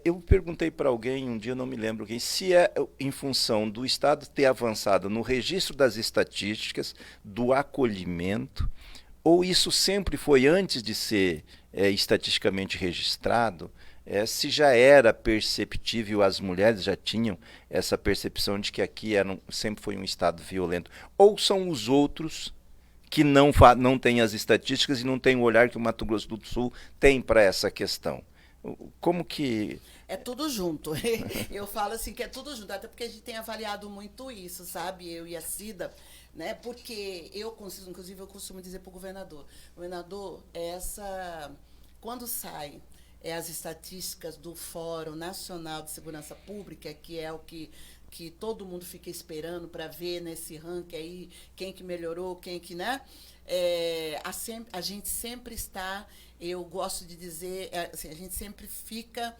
Eu perguntei para alguém, um dia eu não me lembro quem, se é em função do Estado ter avançado no registro das estatísticas, do acolhimento, ou isso sempre foi antes de ser estatisticamente registrado, se já era perceptível, as mulheres já tinham essa percepção de que aqui sempre foi um Estado violento, ou são os outros que não têm as estatísticas e não têm o olhar que o Mato Grosso do Sul tem para essa questão. Como que... É tudo junto. Eu falo assim que é tudo junto, até porque a gente tem avaliado muito isso, sabe? Eu e a Cida, né? Porque inclusive, eu costumo dizer para o governador, quando sai as estatísticas do Fórum Nacional de Segurança Pública, que é o que todo mundo fica esperando para ver nesse ranking aí quem que melhorou, quem que, né? A gente sempre está, eu gosto de dizer, assim, a gente sempre fica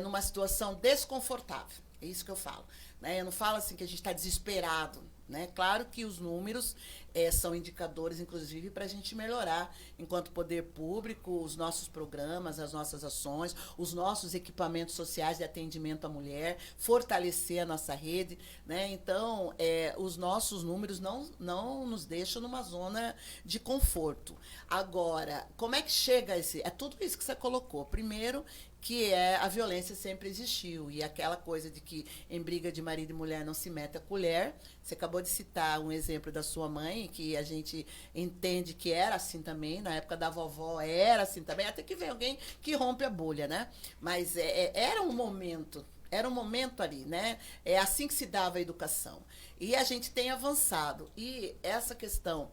numa situação desconfortável. É isso que eu falo. Né? Eu não falo assim que a gente está desesperado. Né? Claro que os números são indicadores, inclusive, para a gente melhorar, enquanto poder público, os nossos programas, as nossas ações, os nossos equipamentos sociais de atendimento à mulher, fortalecer a nossa rede. Né? Então, os nossos números não nos deixam numa zona de conforto. Agora, como é que chega a esse... É tudo isso que você colocou. Primeiro, que a violência sempre existiu. E aquela coisa de que em briga de marido e mulher não se mete a colher. Você acabou de citar um exemplo da sua mãe, que a gente entende que era assim também, na época da vovó era assim também, até que vem alguém que rompe a bolha, né? Mas era um momento ali, né? É assim que se dava a educação. E a gente tem avançado. E essa questão...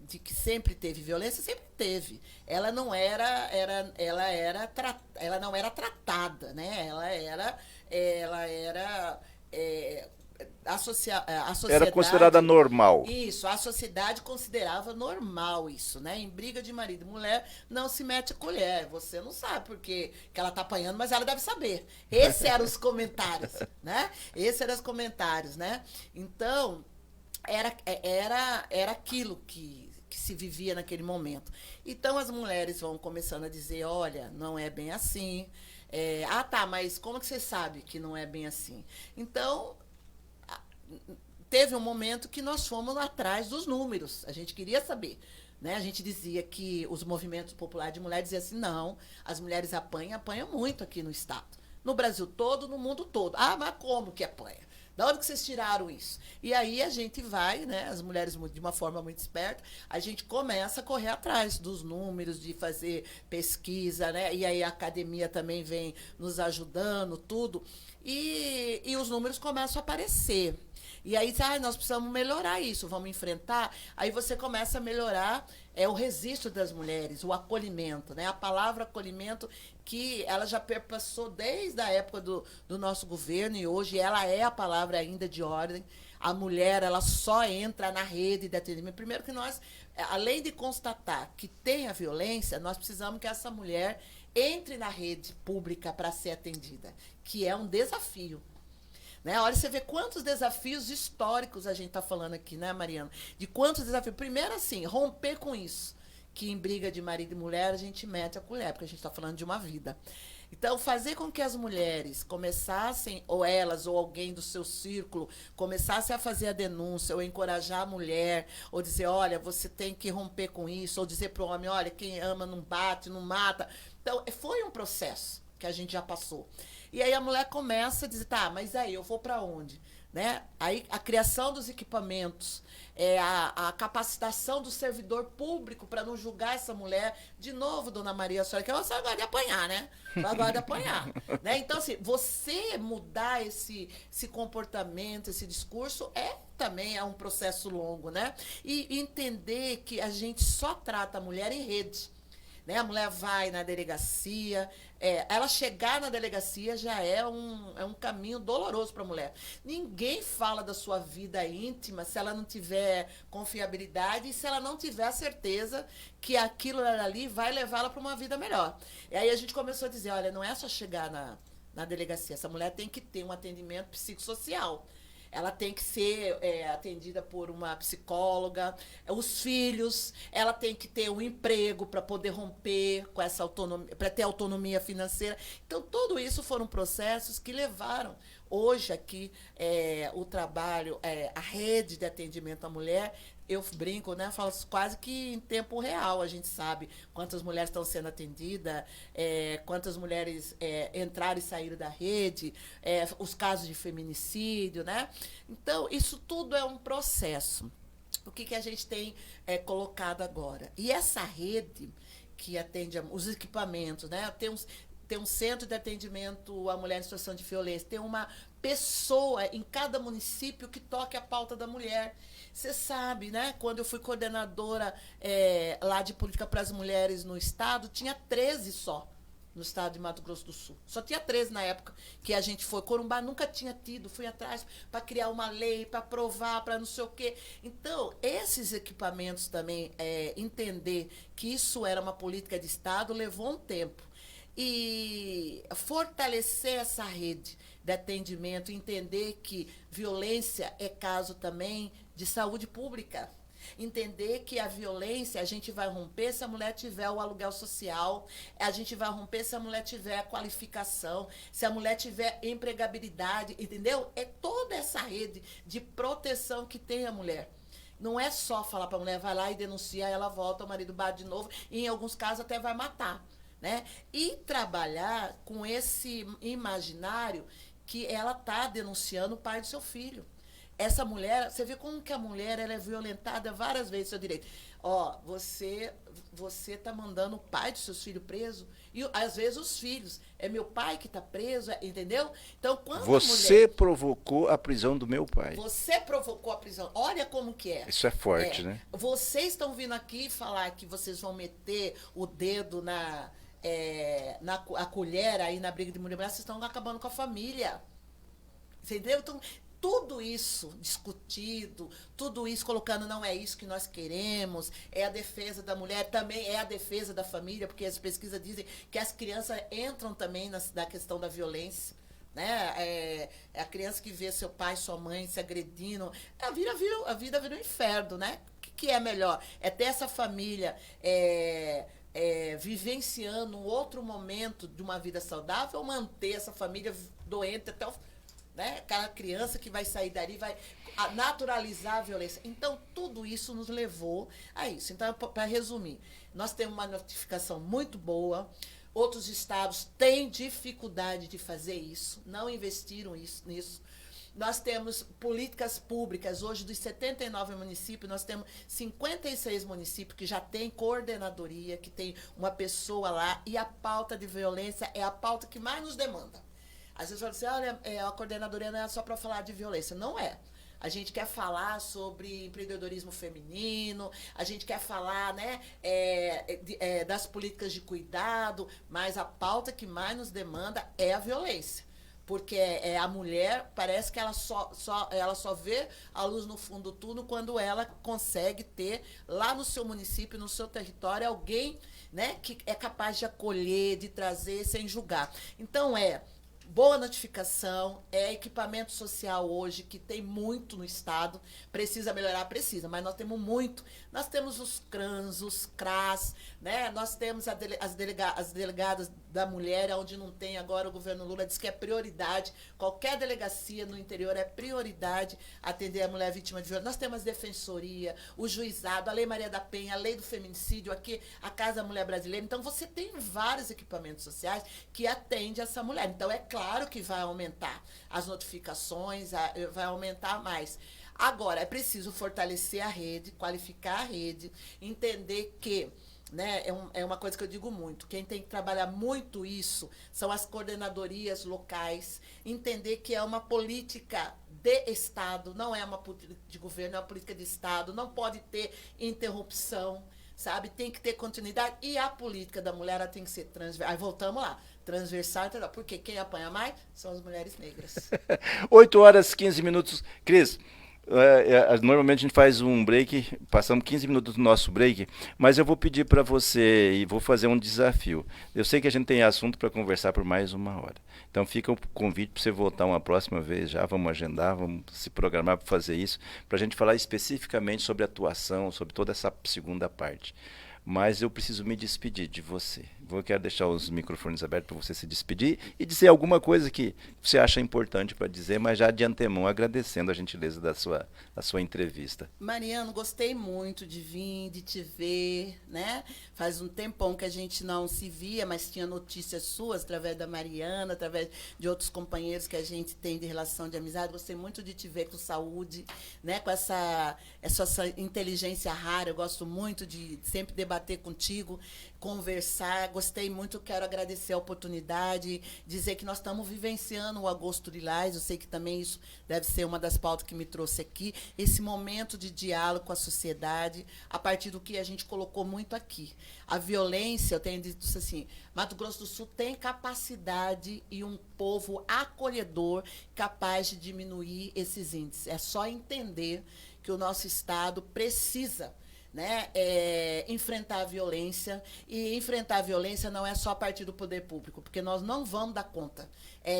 de que sempre teve violência, sempre teve. Ela não era tratada, né? Ela era a sociedade, era considerada normal. Isso, a sociedade considerava normal isso, né? Em briga de marido e mulher, não se mete a colher. Você não sabe porque que ela tá apanhando, mas ela deve saber. Esses eram os comentários, né? Esses eram os comentários, né? Então, era aquilo que se vivia naquele momento. Então, as mulheres vão começando a dizer, olha, não é bem assim. Tá, mas como que você sabe que não é bem assim? Então, teve um momento que nós fomos atrás dos números. A gente queria saber. Né? A gente dizia que os movimentos populares de mulheres diziam assim, não, as mulheres apanham muito aqui no Estado. No Brasil todo, no mundo todo. Ah, mas como que apanha? Da onde que vocês tiraram isso? E aí a gente vai, né, as mulheres de uma forma muito esperta, a gente começa a correr atrás dos números, de fazer pesquisa, né? E aí a academia também vem nos ajudando, tudo. E os números começam a aparecer. E aí, nós precisamos melhorar isso, vamos enfrentar. Aí você começa a melhorar o registro das mulheres, o acolhimento, né? A palavra acolhimento, que ela já perpassou desde a época do nosso governo, e hoje ela é a palavra ainda de ordem. A mulher, ela só entra na rede de atendimento. Primeiro que nós, além de constatar que tem a violência, nós precisamos que essa mulher entre na rede pública para ser atendida, que é um desafio. Né? Olha, você vê quantos desafios históricos a gente está falando aqui, né, Mariana? De quantos desafios. Primeiro, assim, romper com isso. Que em briga de marido e mulher a gente mete a colher, porque a gente está falando de uma vida. Então, fazer com que as mulheres começassem, ou elas, ou alguém do seu círculo, começassem a fazer a denúncia, ou encorajar a mulher, ou dizer, olha, você tem que romper com isso, ou dizer para o homem, olha, quem ama não bate, não mata. Então, foi um processo que a gente já passou. E aí a mulher começa a dizer, tá, mas aí eu vou para onde? Né? Aí a criação dos equipamentos, a capacitação do servidor público para não julgar essa mulher. De novo, dona Maria, a senhora gosta de apanhar, né? Ela gosta de apanhar. Né? Então, assim, você mudar esse comportamento, esse discurso, também é um processo longo, né? E entender que a gente só trata a mulher em rede. Né? A mulher vai na delegacia, ela chegar na delegacia já é um caminho doloroso para a mulher. Ninguém fala da sua vida íntima se ela não tiver confiabilidade e se ela não tiver a certeza que aquilo ali vai levá-la para uma vida melhor. E aí a gente começou a dizer, olha, não é só chegar na delegacia, essa mulher tem que ter um atendimento psicossocial. ela tem que ser atendida por uma psicóloga, os filhos, ela tem que ter um emprego para poder romper com essa autonomia, para ter autonomia financeira. Então, tudo isso foram processos que levaram hoje aqui o trabalho, a rede de atendimento à mulher. Eu brinco, né? Falo quase que em tempo real. A gente sabe quantas mulheres estão sendo atendidas, quantas mulheres entraram e saíram da rede, os casos de feminicídio, né? Então, isso tudo é um processo. O que a gente tem colocado agora? E essa rede que atende os equipamentos, né? Tem um centro de atendimento à mulher em situação de violência, tem uma pessoa em cada município que toque a pauta da mulher. Você sabe, né? Quando eu fui coordenadora lá de política para as mulheres no estado, tinha 13 só no estado de Mato Grosso do Sul. Só tinha 13 na época que a gente foi. Corumbá nunca tinha tido. Fui atrás para criar uma lei, para aprovar, para não sei o quê. Então, esses equipamentos também, entender que isso era uma política de Estado, levou um tempo. E fortalecer essa rede de atendimento, entender que violência é caso também de saúde pública. Entender que a violência a gente vai romper se a mulher tiver o aluguel social, a gente vai romper se a mulher tiver a qualificação, se a mulher tiver empregabilidade, entendeu? É toda essa rede de proteção que tem a mulher. Não é só falar para a mulher, vai lá e denuncia, ela volta, o marido bate de novo, e em alguns casos até vai matar. Né? E trabalhar com esse imaginário que ela está denunciando o pai do seu filho. Essa mulher, você vê como que a mulher ela é violentada várias vezes, seu direito. Ó, você está mandando o pai dos seus filhos preso, e às vezes os filhos. É meu pai que está preso, entendeu? Então, quando você mulher, provocou a prisão do meu pai. Você provocou a prisão. Olha como que é. Isso é forte, né? Vocês estão vindo aqui falar que vocês vão meter o dedo a colher aí na briga de mulher, vocês estão acabando com a família. Entendeu? Então, tudo isso discutido, tudo isso colocando, não é isso que nós queremos, é a defesa da mulher, também é a defesa da família, porque as pesquisas dizem que as crianças entram também na questão da violência. Né? É a criança que vê seu pai, sua mãe se agredindo. A vida vira um inferno, né? O que é melhor? É ter essa família vivenciando um outro momento de uma vida saudável ou manter essa família doente até o... Né? Aquela criança que vai sair dali vai naturalizar a violência. Então, tudo isso nos levou a isso. Então, para resumir, nós temos uma notificação muito boa. Outros estados têm dificuldade de fazer isso, não investiram nisso. Nós temos políticas públicas. Hoje, dos 79 municípios, nós temos 56 municípios que já têm coordenadoria, que tem uma pessoa lá, e a pauta de violência é a pauta que mais nos demanda. Às vezes você fala assim, olha, a coordenadoria não é só para falar de violência. Não é. A gente quer falar sobre empreendedorismo feminino, a gente quer falar, né, das políticas de cuidado, mas a pauta que mais nos demanda é a violência. Porque a mulher, parece que ela só vê a luz no fundo do túnel quando ela consegue ter lá no seu município, no seu território, alguém, né, que é capaz de acolher, de trazer sem julgar. Então, boa notificação, equipamento social hoje, que tem muito no estado, precisa melhorar, mas nós temos muito. Nós temos os CRANs, os CRAS, né? Nós temos as delegadas da mulher, onde não tem agora, o governo Lula diz que é prioridade, qualquer delegacia no interior é prioridade atender a mulher vítima de violência. Nós temos a defensoria, o juizado, a Lei Maria da Penha, a Lei do Feminicídio, aqui a Casa da Mulher Brasileira. Então, você tem vários equipamentos sociais que atendem essa mulher. Então, é claro que vai aumentar as notificações, vai aumentar mais. Agora, é preciso fortalecer a rede, qualificar a rede, entender que, né, é uma coisa que eu digo muito, quem tem que trabalhar muito isso são as coordenadorias locais, entender que é uma política de Estado, não é uma política de governo, é uma política de Estado, não pode ter interrupção, sabe? Tem que ter continuidade, e a política da mulher ela tem que ser transversal. Aí voltamos lá, transversal, porque quem apanha mais são as mulheres negras. 8 horas, 15 minutos. Cris, Normalmente a gente faz um break, passamos 15 minutos do nosso break, mas eu vou pedir para você e vou fazer um desafio. Eu sei que a gente tem assunto para conversar por mais 1 hora. Então fica o convite para você voltar uma próxima vez já, vamos agendar, vamos se programar para fazer isso, para a gente falar especificamente sobre atuação, sobre toda essa segunda parte. Mas eu preciso me despedir de você. Quero deixar os microfones abertos para você se despedir e dizer alguma coisa que você acha importante para dizer, mas já de antemão agradecendo a gentileza da sua entrevista. Mariano, gostei muito de vir, de te ver, né? Faz um tempão que a gente não se via, mas tinha notícias suas através da Mariana, através de outros companheiros que a gente tem de relação de amizade. Gostei muito de te ver com saúde, né? Com essa inteligência rara. Eu gosto muito de sempre debater contigo, conversar. Gostei muito, quero agradecer a oportunidade, dizer que nós estamos vivenciando o Agosto Lilás. Eu sei que também isso deve ser uma das pautas que me trouxe aqui, esse momento de diálogo com a sociedade, a partir do que a gente colocou muito aqui. A violência, eu tenho dito assim, Mato Grosso do Sul tem capacidade e um povo acolhedor capaz de diminuir esses índices. É só entender que o nosso Estado precisa, né, enfrentar a violência, e enfrentar a violência não é só a partir do poder público, porque nós não vamos dar conta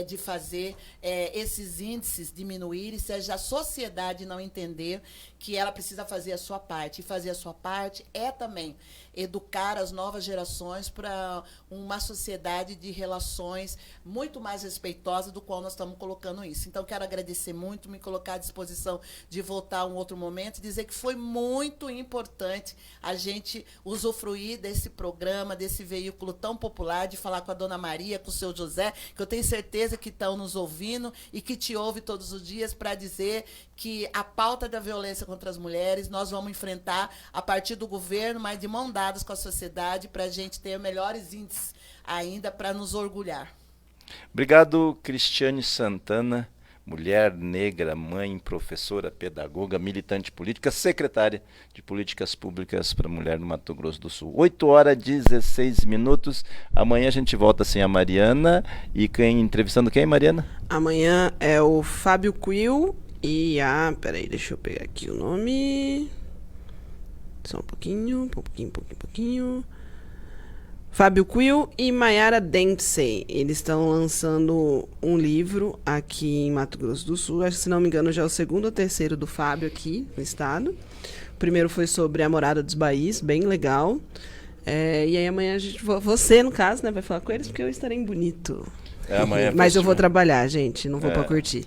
de fazer esses índices diminuírem se a sociedade não entender que ela precisa fazer a sua parte. E fazer a sua parte é também educar as novas gerações para uma sociedade de relações muito mais respeitosa do qual nós estamos colocando isso. Então, quero agradecer muito, me colocar à disposição de voltar a um outro momento e dizer que foi muito importante a gente usufruir desse programa, desse veículo tão popular, de falar com a Dona Maria, com o seu José, que eu tenho certeza que estão nos ouvindo e que te ouve todos os dias, para dizer que a pauta da violência contra as mulheres nós vamos enfrentar a partir do governo, mas de mão dadas com a sociedade, para a gente ter melhores índices ainda para nos orgulhar. Obrigado, Cristiane Santana, mulher negra, mãe, professora, pedagoga, militante política, secretária de Políticas Públicas para a Mulher no Mato Grosso do Sul. 8h16. Amanhã a gente volta sem a Mariana. E entrevistando quem, Mariana? Amanhã é o Fábio Quill e a... Peraí, deixa eu pegar aqui o nome. Só um pouquinho. Fábio Quill e Mayara Dempsey. Eles estão lançando um livro aqui em Mato Grosso do Sul. Acho que, se não me engano, já é o segundo ou terceiro do Fábio aqui no estado. O primeiro foi sobre a Morada dos Baís, bem legal. E aí amanhã você, no caso, né, vai falar com eles, porque eu estarei em Bonito. Amanhã mas eu vou trabalhar, gente, não vou para curtir.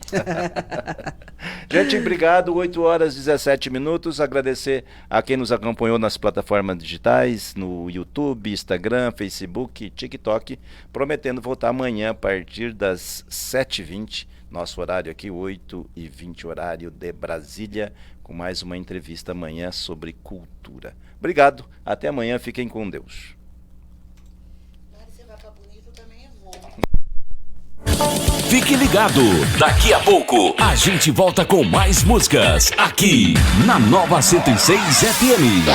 Gente, obrigado. 8h17. Agradecer a quem nos acompanhou nas plataformas digitais, no YouTube, Instagram, Facebook, TikTok. Prometendo voltar amanhã a partir das 7h20, nosso horário aqui, 8h20, horário de Brasília, com mais uma entrevista amanhã sobre cultura. Obrigado, até amanhã, fiquem com Deus. Fique ligado, daqui a pouco a gente volta com mais músicas aqui na Nova 106 FM.